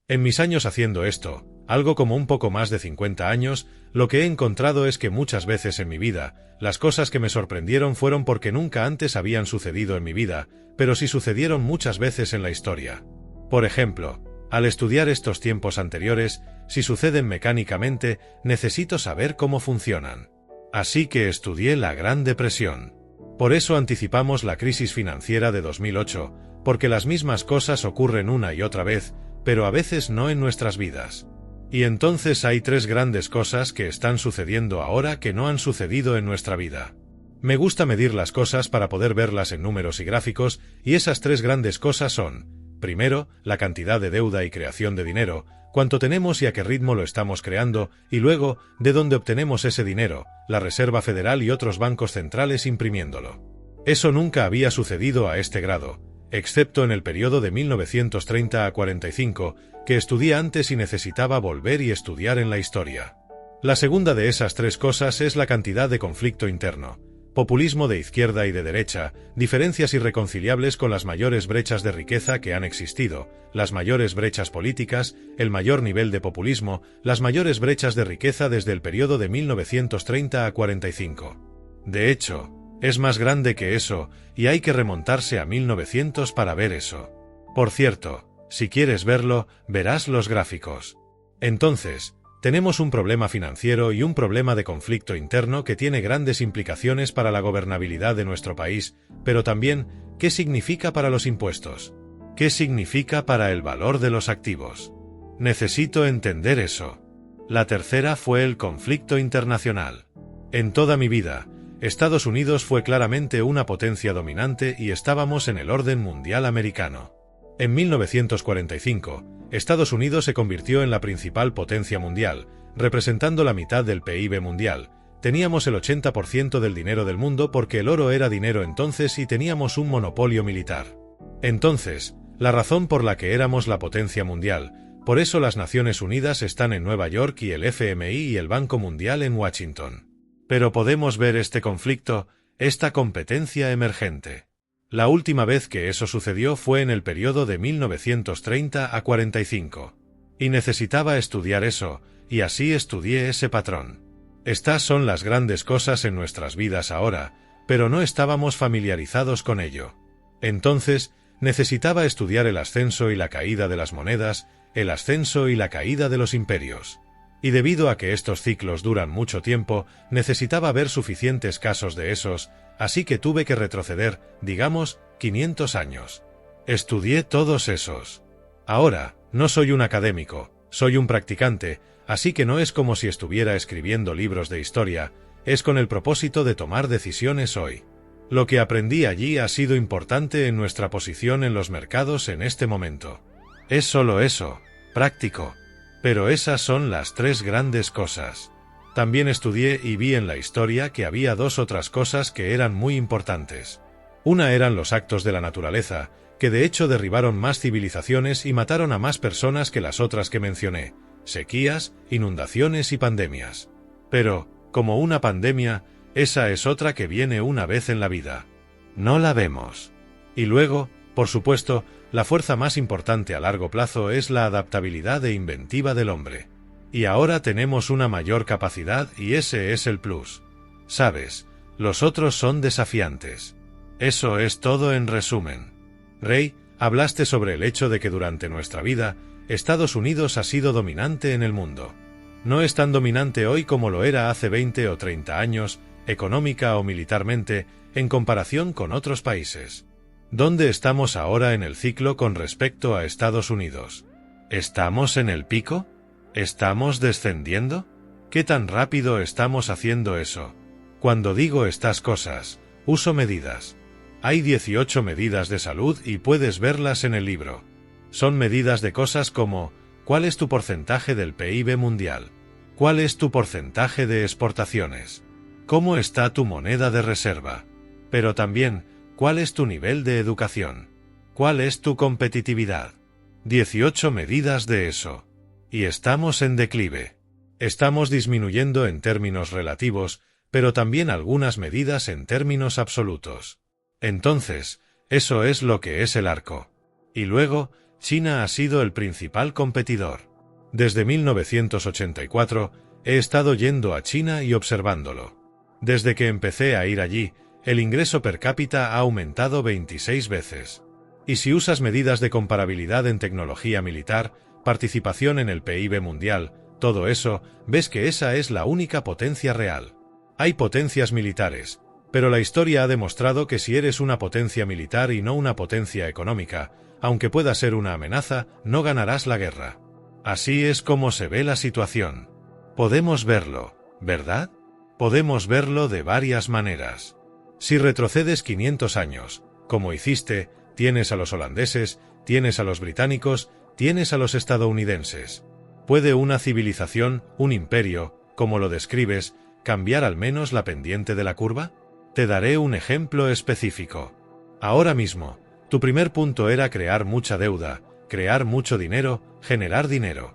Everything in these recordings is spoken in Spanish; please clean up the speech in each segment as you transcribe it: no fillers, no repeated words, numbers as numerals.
En mis años haciendo esto, algo como un poco más de 50 años, lo que he encontrado es que muchas veces en mi vida, las cosas que me sorprendieron fueron porque nunca antes habían sucedido en mi vida, pero sí sucedieron muchas veces en la historia. Por ejemplo, al estudiar estos tiempos anteriores, si suceden mecánicamente, necesito saber cómo funcionan. Así que estudié la Gran Depresión. Por eso anticipamos la crisis financiera de 2008, porque las mismas cosas ocurren una y otra vez, pero a veces no en nuestras vidas. Y entonces hay tres grandes cosas que están sucediendo ahora que no han sucedido en nuestra vida. Me gusta medir las cosas para poder verlas en números y gráficos, y esas tres grandes cosas son: primero, la cantidad de deuda y creación de dinero, cuánto tenemos y a qué ritmo lo estamos creando, y luego, de dónde obtenemos ese dinero, la Reserva Federal y otros bancos centrales imprimiéndolo. Eso nunca había sucedido a este grado, excepto en el periodo de 1930 a 45, que estudié antes y necesitaba volver y estudiar en la historia. La segunda de esas tres cosas es la cantidad de conflicto interno. Populismo de izquierda y de derecha, diferencias irreconciliables con las mayores brechas de riqueza que han existido, las mayores brechas políticas, el mayor nivel de populismo, las mayores brechas de riqueza desde el periodo de 1930 a 45. De hecho, es más grande que eso, y hay que remontarse a 1900 para ver eso. Por cierto, si quieres verlo, verás los gráficos. Entonces, tenemos un problema financiero y un problema de conflicto interno que tiene grandes implicaciones para la gobernabilidad de nuestro país, pero también, ¿qué significa para los impuestos? ¿Qué significa para el valor de los activos? Necesito entender eso. La tercera fue el conflicto internacional. En toda mi vida, Estados Unidos fue claramente una potencia dominante y estábamos en el orden mundial americano. En 1945, Estados Unidos se convirtió en la principal potencia mundial, representando la mitad del PIB mundial. Teníamos el 80% del dinero del mundo porque el oro era dinero entonces y teníamos un monopolio militar. Entonces, la razón por la que éramos la potencia mundial, por eso las Naciones Unidas están en Nueva York y el FMI y el Banco Mundial en Washington. Pero podemos ver este conflicto, esta competencia emergente. La última vez que eso sucedió fue en el periodo de 1930 a 45. Y necesitaba estudiar eso, y así estudié ese patrón. Estas son las grandes cosas en nuestras vidas ahora, pero no estábamos familiarizados con ello. Entonces, necesitaba estudiar el ascenso y la caída de las monedas, el ascenso y la caída de los imperios. Y debido a que estos ciclos duran mucho tiempo, necesitaba ver suficientes casos de esos, así que tuve que retroceder, digamos, 500 años. Estudié todos esos. Ahora, no soy un académico, soy un practicante, así que no es como si estuviera escribiendo libros de historia, es con el propósito de tomar decisiones hoy. Lo que aprendí allí ha sido importante en nuestra posición en los mercados en este momento. Es solo eso, práctico. Pero esas son las tres grandes cosas. También estudié y vi en la historia que había dos otras cosas que eran muy importantes. Una eran los actos de la naturaleza, que de hecho derribaron más civilizaciones y mataron a más personas que las otras que mencioné: sequías, inundaciones y pandemias. Pero, como una pandemia, esa es otra que viene una vez en la vida. No la vemos. Y luego, por supuesto, la fuerza más importante a largo plazo es la adaptabilidad e inventiva del hombre. Y ahora tenemos una mayor capacidad y ese es el plus. Sabes, los otros son desafiantes. Eso es todo en resumen. Rey, hablaste sobre el hecho de que durante nuestra vida, Estados Unidos ha sido dominante en el mundo. No es tan dominante hoy como lo era hace 20 o 30 años, económica o militarmente, en comparación con otros países. ¿Dónde estamos ahora en el ciclo con respecto a Estados Unidos? ¿Estamos en el pico? ¿Estamos descendiendo? ¿Qué tan rápido estamos haciendo eso? Cuando digo estas cosas, uso medidas. Hay 18 medidas de salud y puedes verlas en el libro. Son medidas de cosas como: ¿cuál es tu porcentaje del PIB mundial? ¿Cuál es tu porcentaje de exportaciones? ¿Cómo está tu moneda de reserva? Pero también, ¿cuál es tu nivel de educación? ¿Cuál es tu competitividad? 18 medidas de eso. Y estamos en declive. Estamos disminuyendo en términos relativos, pero también algunas medidas en términos absolutos. Entonces, eso es lo que es el arco. Y luego, China ha sido el principal competidor. Desde 1984 he estado yendo a China y observándolo. Desde que empecé a ir allí, el ingreso per cápita ha aumentado 26 veces. Y si usas medidas de comparabilidad en tecnología militar, participación en el PIB mundial, todo eso, ves que esa es la única potencia real. Hay potencias militares, pero la historia ha demostrado que si eres una potencia militar y no una potencia económica, aunque pueda ser una amenaza, no ganarás la guerra. Así es como se ve la situación. Podemos verlo, ¿verdad? Podemos verlo de varias maneras. Si retrocedes 500 años, como hiciste, tienes a los holandeses, tienes a los británicos, tienes a los estadounidenses. ¿Puede una civilización, un imperio, como lo describes, cambiar al menos la pendiente de la curva? Te daré un ejemplo específico. Ahora mismo, tu primer punto era crear mucha deuda, crear mucho dinero, generar dinero.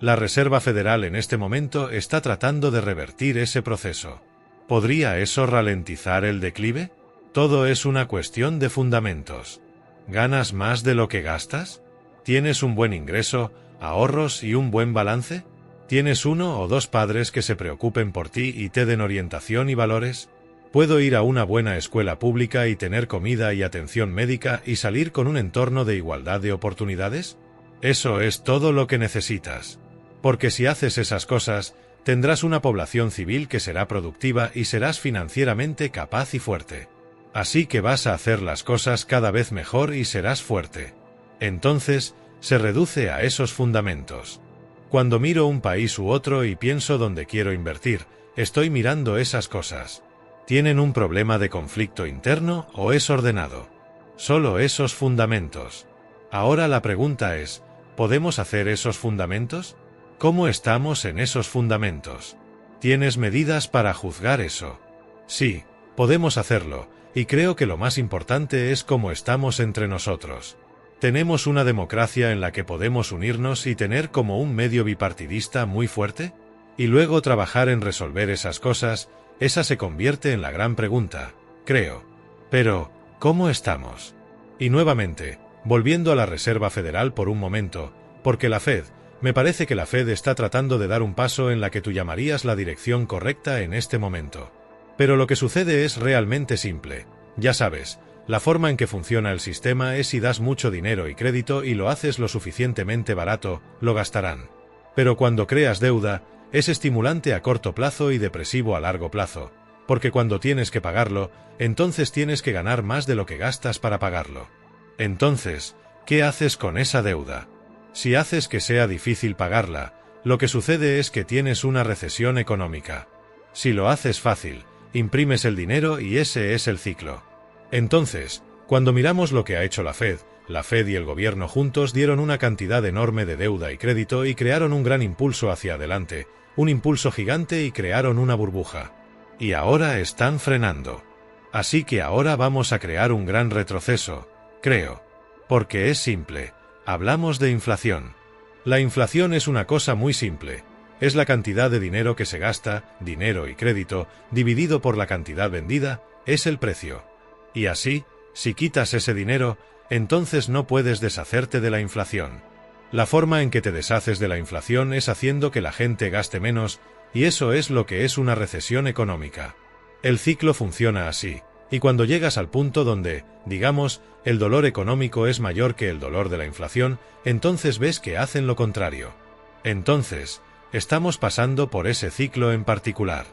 La Reserva Federal en este momento está tratando de revertir ese proceso. ¿Podría eso ralentizar el declive? Todo es una cuestión de fundamentos. ¿Ganas más de lo que gastas? ¿Tienes un buen ingreso, ahorros y un buen balance? ¿Tienes uno o dos padres que se preocupen por ti y te den orientación y valores? ¿Puedo ir a una buena escuela pública y tener comida y atención médica y salir con un entorno de igualdad de oportunidades? Eso es todo lo que necesitas. Porque si haces esas cosas, tendrás una población civil que será productiva y serás financieramente capaz y fuerte. Así que vas a hacer las cosas cada vez mejor y serás fuerte. Entonces, se reduce a esos fundamentos. Cuando miro un país u otro y pienso dónde quiero invertir, estoy mirando esas cosas. ¿Tienen un problema de conflicto interno o es ordenado? Solo esos fundamentos. Ahora la pregunta es, ¿podemos hacer esos fundamentos? ¿Cómo estamos en esos fundamentos? ¿Tienes medidas para juzgar eso? Sí, podemos hacerlo, y creo que lo más importante es cómo estamos entre nosotros. ¿Tenemos una democracia en la que podemos unirnos y tener como un medio bipartidista muy fuerte? Y luego trabajar en resolver esas cosas, esa se convierte en la gran pregunta, creo. Pero, ¿cómo estamos? Y nuevamente, volviendo a la Reserva Federal por un momento, porque la Fed, me parece que la Fed está tratando de dar un paso en la que tú llamarías la dirección correcta en este momento. Pero lo que sucede es realmente simple. Ya sabes, la forma en que funciona el sistema es si das mucho dinero y crédito y lo haces lo suficientemente barato, lo gastarán. Pero cuando creas deuda, es estimulante a corto plazo y depresivo a largo plazo, porque cuando tienes que pagarlo, entonces tienes que ganar más de lo que gastas para pagarlo. Entonces, ¿qué haces con esa deuda? Si haces que sea difícil pagarla, lo que sucede es que tienes una recesión económica. Si lo haces fácil, imprimes el dinero y ese es el ciclo. Entonces, cuando miramos lo que ha hecho la Fed y el gobierno juntos dieron una cantidad enorme de deuda y crédito y crearon un gran impulso hacia adelante, un impulso gigante y crearon una burbuja. Y ahora están frenando. Así que ahora vamos a crear un gran retroceso, creo. Porque es simple. Hablamos de inflación. La inflación es una cosa muy simple. Es la cantidad de dinero que se gasta, dinero y crédito, dividido por la cantidad vendida, es el precio. Y así, si quitas ese dinero, entonces no puedes deshacerte de la inflación. La forma en que te deshaces de la inflación es haciendo que la gente gaste menos, y eso es lo que es una recesión económica. El ciclo funciona así, y cuando llegas al punto donde, digamos, el dolor económico es mayor que el dolor de la inflación, entonces ves que hacen lo contrario. Entonces, estamos pasando por ese ciclo en particular.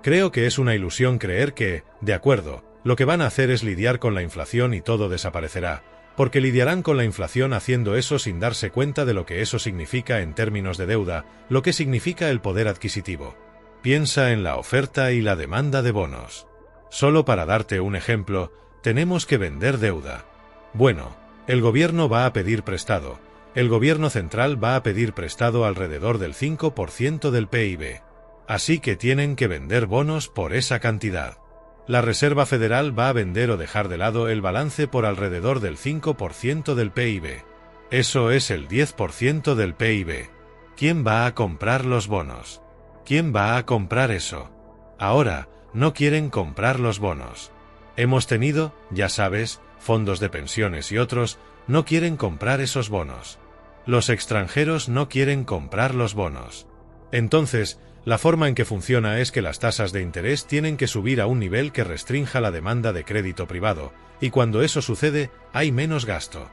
Creo que es una ilusión creer que, de acuerdo, lo que van a hacer es lidiar con la inflación y todo desaparecerá, porque lidiarán con la inflación haciendo eso sin darse cuenta de lo que eso significa en términos de deuda, lo que significa el poder adquisitivo. Piensa en la oferta y la demanda de bonos. Solo para darte un ejemplo, tenemos que vender deuda. Bueno, el gobierno va a pedir prestado. El gobierno central va a pedir prestado alrededor del 5% del PIB. Así que tienen que vender bonos por esa cantidad. La Reserva Federal va a vender o dejar de lado el balance por alrededor del 5% del PIB. Eso es el 10% del PIB. ¿Quién va a comprar los bonos? ¿Quién va a comprar eso? Ahora, no quieren comprar los bonos. Hemos tenido, ya sabes, fondos de pensiones y otros, no quieren comprar esos bonos. Los extranjeros no quieren comprar los bonos. Entonces, la forma en que funciona es que las tasas de interés tienen que subir a un nivel que restrinja la demanda de crédito privado, y cuando eso sucede, hay menos gasto.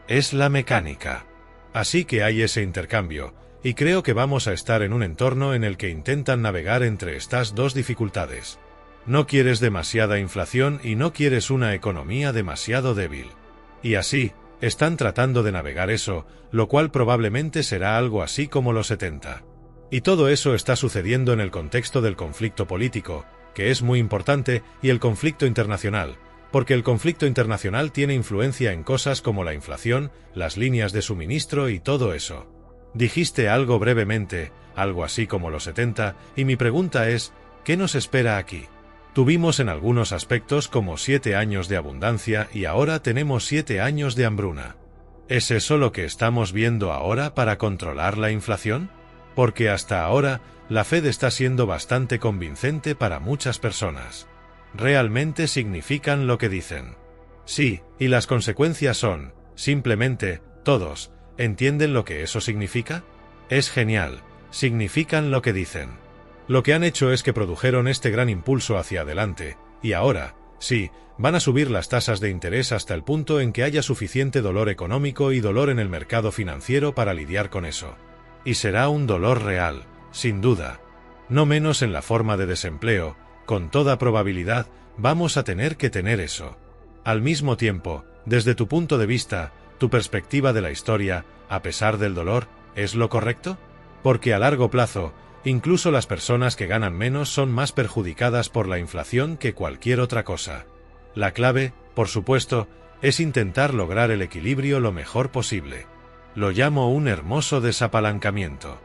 Es la mecánica. Así que hay ese intercambio, y creo que vamos a estar en un entorno en el que intentan navegar entre estas dos dificultades. No quieres demasiada inflación y no quieres una economía demasiado débil. Y así, están tratando de navegar eso, lo cual probablemente será algo así como los 70. Y todo eso está sucediendo en el contexto del conflicto político, que es muy importante, y el conflicto internacional, porque el conflicto internacional tiene influencia en cosas como la inflación, las líneas de suministro y todo eso. Dijiste algo brevemente, algo así como los 70, y mi pregunta es, ¿qué nos espera aquí? Tuvimos en algunos aspectos como 7 años de abundancia y ahora tenemos 7 años de hambruna. ¿Es eso lo que estamos viendo ahora para controlar la inflación? Porque hasta ahora, la Fed está siendo bastante convincente para muchas personas. Realmente significan lo que dicen. Sí, y las consecuencias son, simplemente, todos, ¿entienden lo que eso significa? Es genial, significan lo que dicen. Lo que han hecho es que produjeron este gran impulso hacia adelante, y ahora, sí, van a subir las tasas de interés hasta el punto en que haya suficiente dolor económico y dolor en el mercado financiero para lidiar con eso. Y será un dolor real, sin duda. No menos en la forma de desempleo, con toda probabilidad, vamos a tener que tener eso. Al mismo tiempo, desde tu punto de vista, tu perspectiva de la historia, a pesar del dolor, ¿es lo correcto? Porque a largo plazo, incluso las personas que ganan menos son más perjudicadas por la inflación que cualquier otra cosa. La clave, por supuesto, es intentar lograr el equilibrio lo mejor posible. Lo llamo un hermoso desapalancamiento.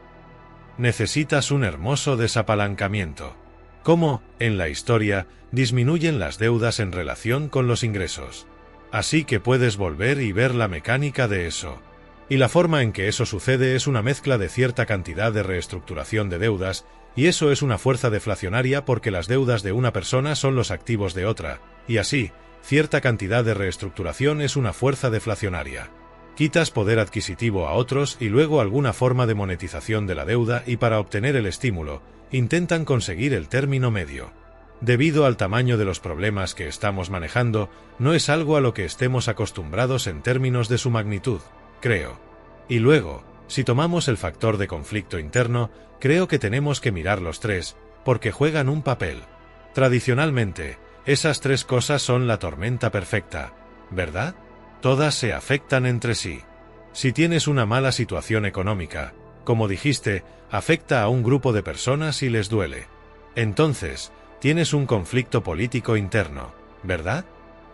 Necesitas un hermoso desapalancamiento. ¿Cómo, en la historia, disminuyen las deudas en relación con los ingresos? Así que puedes volver y ver la mecánica de eso. Y la forma en que eso sucede es una mezcla de cierta cantidad de reestructuración de deudas, y eso es una fuerza deflacionaria porque las deudas de una persona son los activos de otra, y así, cierta cantidad de reestructuración es una fuerza deflacionaria. Quitas poder adquisitivo a otros y luego alguna forma de monetización de la deuda y para obtener el estímulo, intentan conseguir el término medio. Debido al tamaño de los problemas que estamos manejando, no es algo a lo que estemos acostumbrados en términos de su magnitud, creo. Y luego, si tomamos el factor de conflicto interno, creo que tenemos que mirar los tres, porque juegan un papel. Tradicionalmente, esas tres cosas son la tormenta perfecta, ¿verdad? Todas se afectan entre sí. Si tienes una mala situación económica, como dijiste, afecta a un grupo de personas y les duele. Entonces, tienes un conflicto político interno, ¿verdad?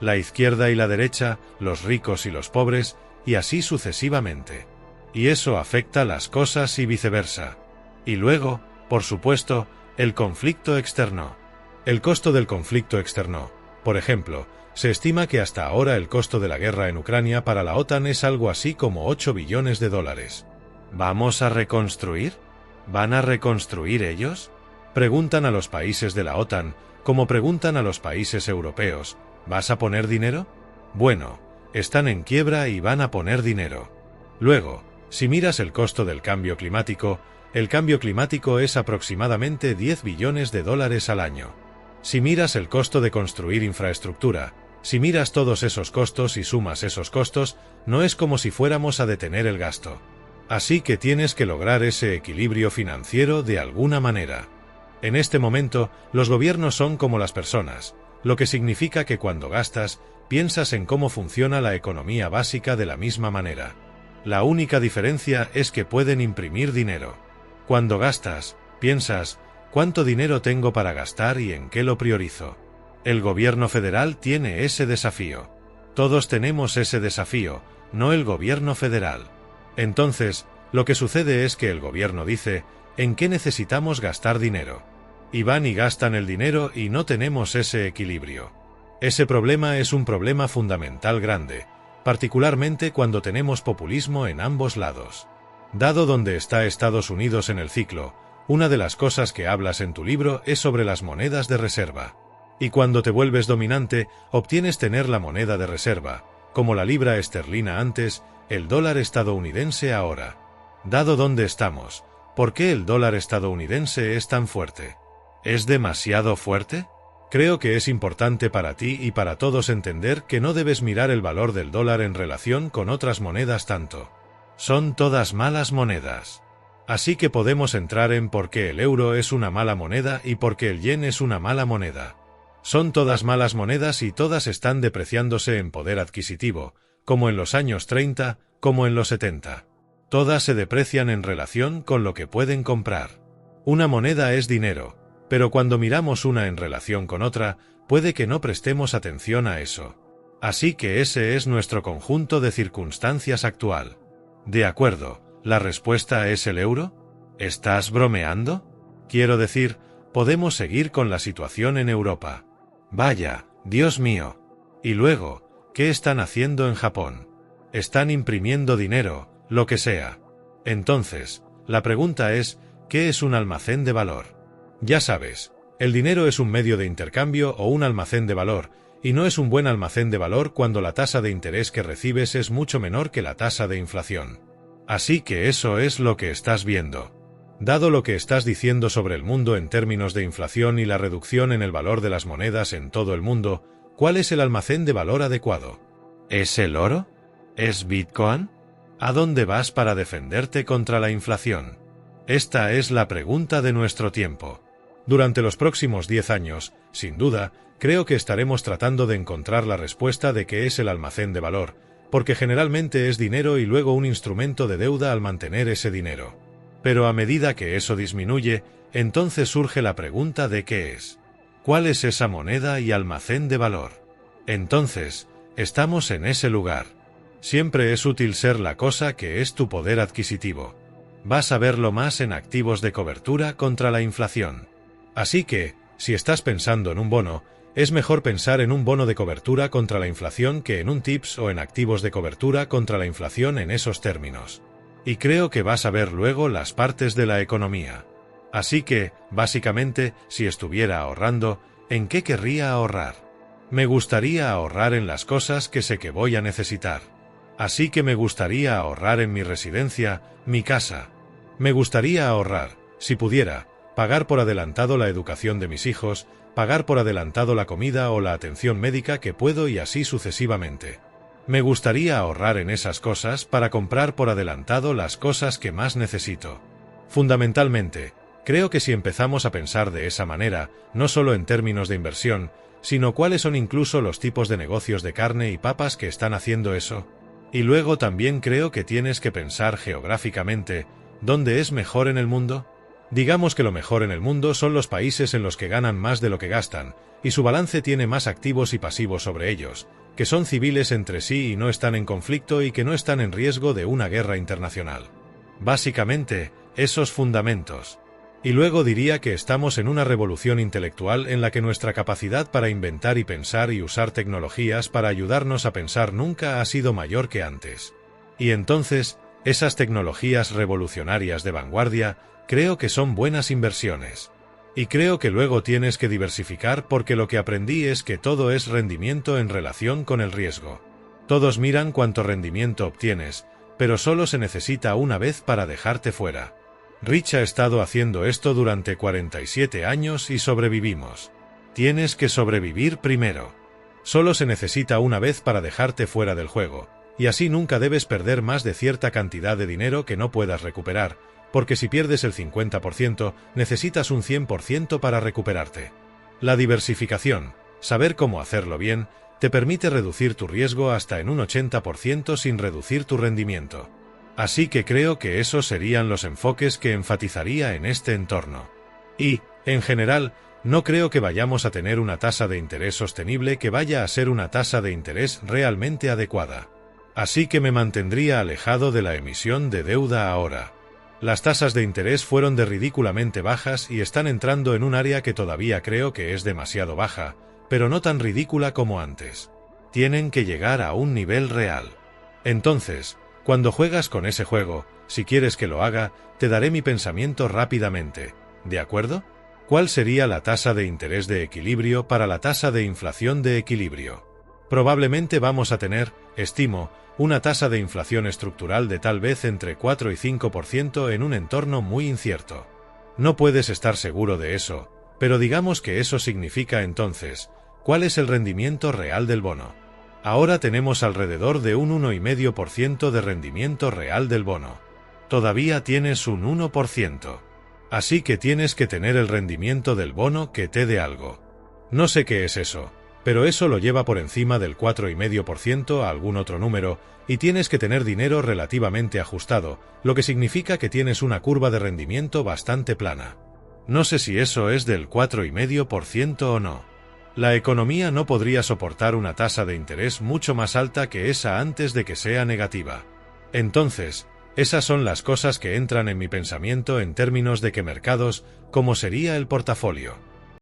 La izquierda y la derecha, los ricos y los pobres, y así sucesivamente. Y eso afecta las cosas y viceversa. Y luego, por supuesto, el conflicto externo. El costo del conflicto externo, por ejemplo, se estima que hasta ahora el costo de la guerra en Ucrania para la OTAN es algo así como 8 billones de dólares. ¿Vamos a reconstruir? ¿Van a reconstruir ellos? Preguntan a los países de la OTAN, como preguntan a los países europeos, ¿vas a poner dinero? Bueno, están en quiebra y van a poner dinero. Luego, si miras el costo del cambio climático, el cambio climático es aproximadamente 10 billones de dólares al año. Si miras el costo de construir infraestructura, si miras todos esos costos y sumas esos costos, no es como si fuéramos a detener el gasto. Así que tienes que lograr ese equilibrio financiero de alguna manera. En este momento, los gobiernos son como las personas, lo que significa que cuando gastas, piensas en cómo funciona la economía básica de la misma manera. La única diferencia es que pueden imprimir dinero. Cuando gastas, piensas, ¿cuánto dinero tengo para gastar y en qué lo priorizo? El gobierno federal tiene ese desafío. Todos tenemos ese desafío, no el gobierno federal. Entonces, lo que sucede es que el gobierno dice, ¿en qué necesitamos gastar dinero? Y van y gastan el dinero y no tenemos ese equilibrio. Ese problema es un problema fundamental grande, particularmente cuando tenemos populismo en ambos lados. Dado donde está Estados Unidos en el ciclo, una de las cosas que hablas en tu libro es sobre las monedas de reserva. Y cuando te vuelves dominante, obtienes tener la moneda de reserva, como la libra esterlina antes, el dólar estadounidense ahora. Dado dónde estamos, ¿por qué el dólar estadounidense es tan fuerte? ¿Es demasiado fuerte? Creo que es importante para ti y para todos entender que no debes mirar el valor del dólar en relación con otras monedas tanto. Son todas malas monedas. Así que podemos entrar en por qué el euro es una mala moneda y por qué el yen es una mala moneda. Son todas malas monedas y todas están depreciándose en poder adquisitivo, como en los años 30, como en los 70. Todas se deprecian en relación con lo que pueden comprar. Una moneda es dinero, pero cuando miramos una en relación con otra, puede que no prestemos atención a eso. Así que ese es nuestro conjunto de circunstancias actual. ¿De acuerdo? ¿La respuesta es el euro? ¿Estás bromeando? Quiero decir, podemos seguir con la situación en Europa. Vaya, Dios mío. Y luego, ¿qué están haciendo en Japón? Están imprimiendo dinero, lo que sea. Entonces, la pregunta es, ¿qué es un almacén de valor? Ya sabes, el dinero es un medio de intercambio o un almacén de valor, y no es un buen almacén de valor cuando la tasa de interés que recibes es mucho menor que la tasa de inflación. Así que eso es lo que estás viendo. Dado lo que estás diciendo sobre el mundo en términos de inflación y la reducción en el valor de las monedas en todo el mundo, ¿cuál es el almacén de valor adecuado? ¿Es el oro? ¿Es Bitcoin? ¿A dónde vas para defenderte contra la inflación? Esta es la pregunta de nuestro tiempo. Durante los próximos 10 años, sin duda, creo que estaremos tratando de encontrar la respuesta de qué es el almacén de valor, porque generalmente es dinero y luego un instrumento de deuda al mantener ese dinero. Pero a medida que eso disminuye, entonces surge la pregunta de qué es. ¿Cuál es esa moneda y almacén de valor? Entonces, estamos en ese lugar. Siempre es útil ser la cosa que es tu poder adquisitivo. Vas a verlo más en activos de cobertura contra la inflación. Así que, si estás pensando en un bono, es mejor pensar en un bono de cobertura contra la inflación que en un TIPS o en activos de cobertura contra la inflación en esos términos. Y creo que vas a ver luego las partes de la economía. Así que, básicamente, si estuviera ahorrando, ¿en qué querría ahorrar? Me gustaría ahorrar en las cosas que sé que voy a necesitar. Así que me gustaría ahorrar en mi residencia, mi casa. Me gustaría ahorrar, si pudiera, pagar por adelantado la educación de mis hijos, pagar por adelantado la comida o la atención médica que puedo y así sucesivamente. Me gustaría ahorrar en esas cosas para comprar por adelantado las cosas que más necesito. Fundamentalmente, creo que si empezamos a pensar de esa manera, no solo en términos de inversión, sino cuáles son incluso los tipos de negocios de carne y papas que están haciendo eso. Y luego también creo que tienes que pensar geográficamente, ¿dónde es mejor en el mundo? Digamos que lo mejor en el mundo son los países en los que ganan más de lo que gastan, y su balance tiene más activos y pasivos sobre ellos, que son civiles entre sí y no están en conflicto y que no están en riesgo de una guerra internacional. Básicamente, esos fundamentos. Y luego diría que estamos en una revolución intelectual en la que nuestra capacidad para inventar y pensar y usar tecnologías para ayudarnos a pensar nunca ha sido mayor que antes. Y entonces, esas tecnologías revolucionarias de vanguardia, creo que son buenas inversiones. Y creo que luego tienes que diversificar porque lo que aprendí es que todo es rendimiento en relación con el riesgo. Todos miran cuánto rendimiento obtienes, pero solo se necesita una vez para dejarte fuera. Rich ha estado haciendo esto durante 47 años y sobrevivimos. Tienes que sobrevivir primero. Solo se necesita una vez para dejarte fuera del juego, y así nunca debes perder más de cierta cantidad de dinero que no puedas recuperar, porque si pierdes el 50%, necesitas un 100% para recuperarte. La diversificación, saber cómo hacerlo bien, te permite reducir tu riesgo hasta en un 80% sin reducir tu rendimiento. Así que creo que esos serían los enfoques que enfatizaría en este entorno. Y, en general, no creo que vayamos a tener una tasa de interés sostenible que vaya a ser una tasa de interés realmente adecuada. Así que me mantendría alejado de la emisión de deuda ahora. Las tasas de interés fueron de ridículamente bajas y están entrando en un área que todavía creo que es demasiado baja, pero no tan ridícula como antes. Tienen que llegar a un nivel real. Entonces, cuando juegas con ese juego, si quieres que lo haga, te daré mi pensamiento rápidamente, ¿de acuerdo? ¿Cuál sería la tasa de interés de equilibrio para la tasa de inflación de equilibrio? Probablemente vamos a tener, estimo, una tasa de inflación estructural de tal vez entre 4 y 5% en un entorno muy incierto. No puedes estar seguro de eso, pero digamos que eso significa entonces, ¿cuál es el rendimiento real del bono? Ahora tenemos alrededor de un 1,5% de rendimiento real del bono. Todavía tienes un 1%. Así que tienes que tener el rendimiento del bono que te dé algo. No sé qué es eso, pero eso lo lleva por encima del 4,5% a algún otro número, y tienes que tener dinero relativamente ajustado, lo que significa que tienes una curva de rendimiento bastante plana. No sé si eso es del 4,5% o no. La economía no podría soportar una tasa de interés mucho más alta que esa antes de que sea negativa. Entonces, esas son las cosas que entran en mi pensamiento en términos de qué mercados, cómo sería el portafolio.